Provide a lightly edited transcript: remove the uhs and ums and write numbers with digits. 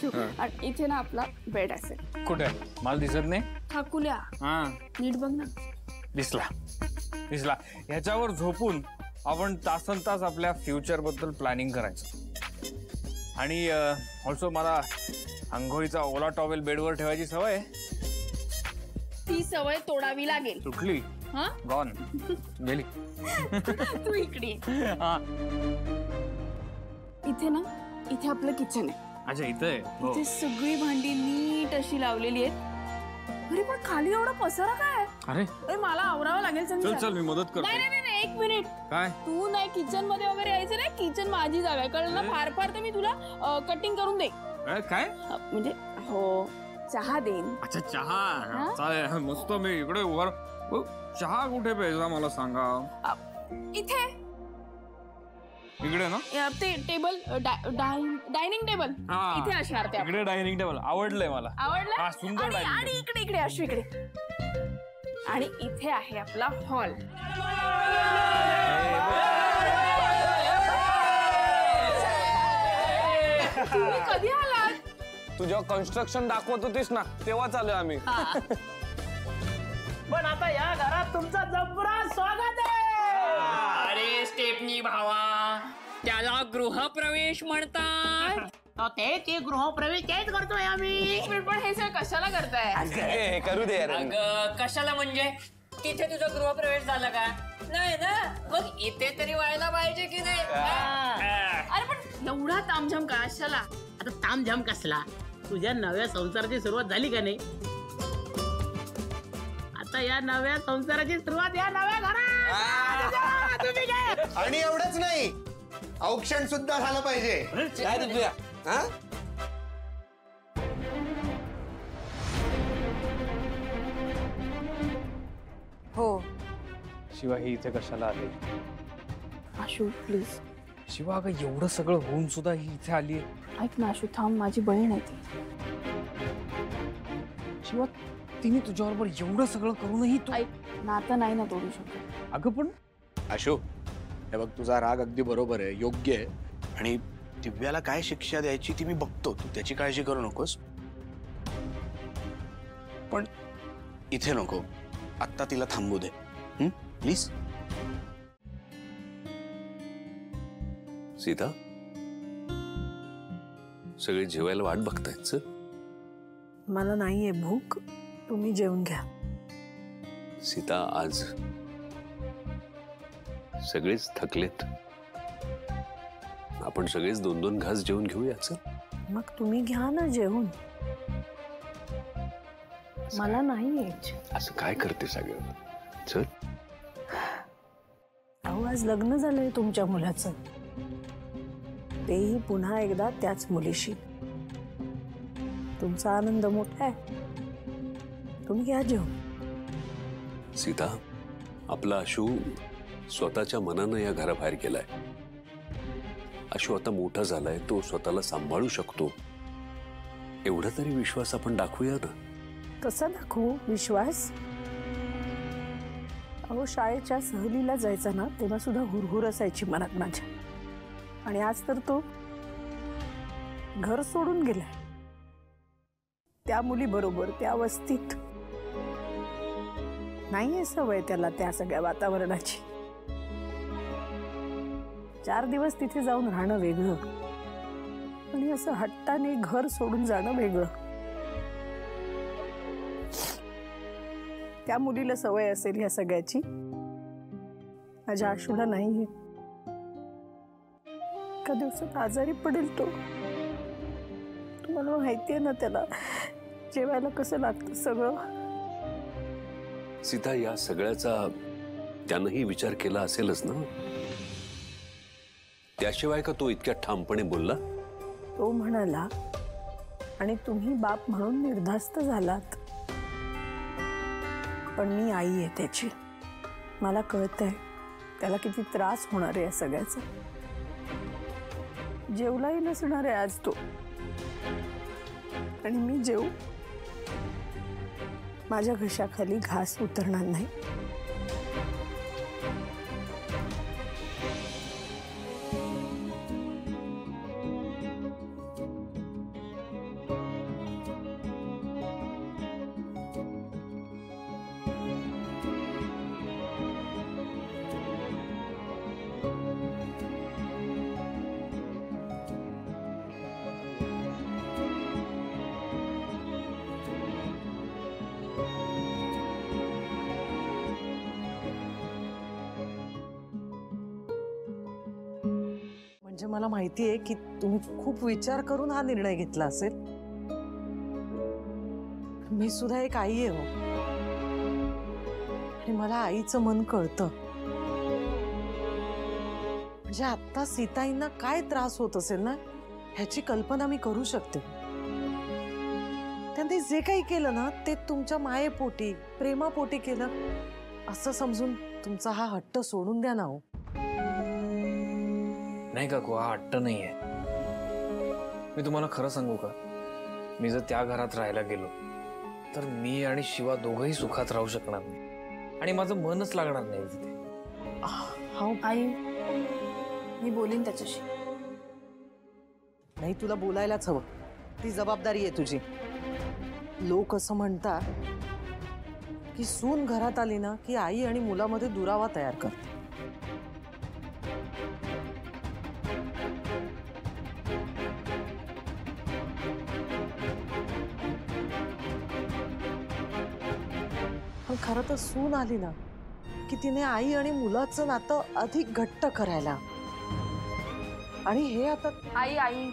आशू आणि इथे ना आपला बेड असेल. कुठे मला दिसत नाही. ठाकुल्या नीट बघ ना. दिसला दिसला. ह्याच्यावर झोपून आपण तासन तास आपल्या फ्युचर बद्दल प्लॅनिंग करायचं. आणि ऑल्सो मला अंघोळीचा ओला टॉवेल बेडवर ठेवायची सवय. ती सवय तोडावी लागेल. तुटली गॉन गेली. तू इकडे इथे ना इथे आपलं किचन आहे. अच्छा इथे इथे सगळी भांडी नीट अशी लावलेली आहेत. अरे पण खाली एवढा पसारा काय? अरे मला आवरावं लागेल. चल चल मी मदत करतो. नाही एक मिनिट. काय तू नाही किचन मध्ये वगैरे यायचं नाही. किचन माझी जागा आहे कळलं ना. फार फार तर मी तुला कटिंग करून दे. काय म्हणजे हो चहा देईन. अच्छा चहा चालेल मस्त. मी इकडे उभा. चहा कुठे प्यायचा मला सांगा. इथे इकडे ना ते टेबल डायनिंग टेबल इथे असणार. ते इकडे डायनिंग टेबल आवडलंय मला. आवडलं. सुंदर. आणि इकडे इकडे असू इकडे. आणि इथे आहे आपला हॉल. तुम्ही कधी आलात? तू जेव्हा कन्स्ट्रक्शन दाखवत होतीस ना तेव्हा चालू आम्ही. पण आता या घरात तुमचं जबरदस्त स्वागत आहे. अरे स्टेपनी भावा त्याला गृहप्रवेश म्हणतात. ते गृहप्रवेश तेच करतोय आम्ही. पण हे सगळं कशाला करताय? करू दे. अगं कशाला म्हणजे तिथे तुझा गृहप्रवेश झाला का नाही ना. मग इथे तरी व्हायला पाहिजे की नाही. अरे पण एवढा तामझाम कशाला? आता तामझाम कसला. तुझ्या नव्या संसाराची सुरुवात झाली का नाही. आता या नव्या संसाराची सुरुवात या नव्या घरात. तुम्ही काय. आणि एवढंच नाही औक्षण सुद्धा झालं पाहिजे. काय तुझ्या हो शिवा ही इथे कशाला आली. आशू प्लीज. शिवा अगं एवढं सगळं होऊन सुद्धा ही इथे आली. ऐक ना आशू थांब. माझी बहीण आहे ती. शिवा तिने तुझ्याबरोबर एवढं सगळं करूनही तू ऐक नातं नाही ना तोडू शकत. अगं पण आशू हे बघ तुझा राग अगदी बरोबर आहे योग्य आहे. आणि दिव्याला काय शिक्षा द्यायची ती मी बघतो. तू त्याची काळजी करू नकोस. पण इथे नको. आत्ता तिला थांबू दे प्लीज. सीता सगळे जेवायला वाट बघतायत. सर मला नाहीये भूक. तुम्ही जेवून घ्या. सीता आज सगळेच थकलेत. आपण सगळेच 2-2 घास जेवून घेऊयाच. मग तुम्ही घ्या ना जेवून. मला नाही यायची. असं काय करते सगळं. चल. अहो आज लग्न झालंय तुमच्या मुलाचं. तेही पुन्हा एकदा त्याच मुलीशी. तुमचा आनंद मोठा आहे. तुम्ही घ्या जेवून. सीता आपला आशू स्वतःच्या मनानं या घराबाहेर गेलाय. आशू आता मोठा झालाय. तो स्वतःला सांभाळू शकतो. एवढा तरी विश्वास आपण दाखवूया ना. कसा दाखवू विश्वास? अहो शाळेच्या सहलीला जायचा ना तेव्हा सुद्धा हुरहुर असायची मनात माझ्या. आणि आज तर तो घर सोडून गेलाय. त्या मुली बरोबर त्या वस्तीत. नाहीये सवय त्याला त्या सगळ्या वातावरणाची. 4 दिवस तिथे जाऊन राहणं वेगळं आणि असं हट्टाने घर सोडून जाणं वेगळं. त्या मुलीला सवय असेल ह्या सगळ्याची. माझ्या आशूला नाहीये. एका दिवसात आजारी पडेल तो. तुम्हाला माहितीये ना त्याला जेवायला कसं लागतं सगळं. सीता या सगळ्याचा त्यानंही विचार केला असेलच ना. त्याशिवाय का तो इतक्या ठामपणे बोलला. तो म्हणाला आणि तुम्ही बाप म्हणून निर्धास्त झालात. पण मी आई आहे त्याची. मला कळतंय त्याला किती त्रास होणार आहे या सगळ्याचा. जेवलाही नसणार आहे आज तो. आणि मी जेवू माझ्या घशाखाली घास उतरणार नाही. म्हणजे मला माहिती आहे की तुम्ही खूप विचार करून हा निर्णय घेतला असेल. मी सुद्धा एक आई आहे हो, आणि मला आईचं मन कळतं. म्हणजे आता सीताईंना काय त्रास होत असेल ना ह्याची कल्पना मी करू शकते. त्यांनी जे काही केलं ना ते तुमच्या मायेपोटी प्रेमापोटी केलं असं समजून तुमचा हा हट्ट सोडून द्या ना हो. नाही काकू, हा हट्ट नाहीये. मी तुम्हाला खरं सांगू का, मी जर त्या घरात राहायला गेलो तर मी आणि शिवा दोघंही सुखात राहू शकणार नाही आणि माझं मनच लागणार नाही तिथे. हो आई, मी बोलीन त्याच्याशी. नाही, तुला बोलायलाच हवं. ती जबाबदारी आहे तुझी. लोक असं म्हणतात की सून घरात आली ना की आई आणि मुलामध्ये दुरावा तयार करते. पण खरं तर सून आली ना की तिने आई आणि मुलाचं नातं अधिक घट्ट करायला. आणि हे आता आई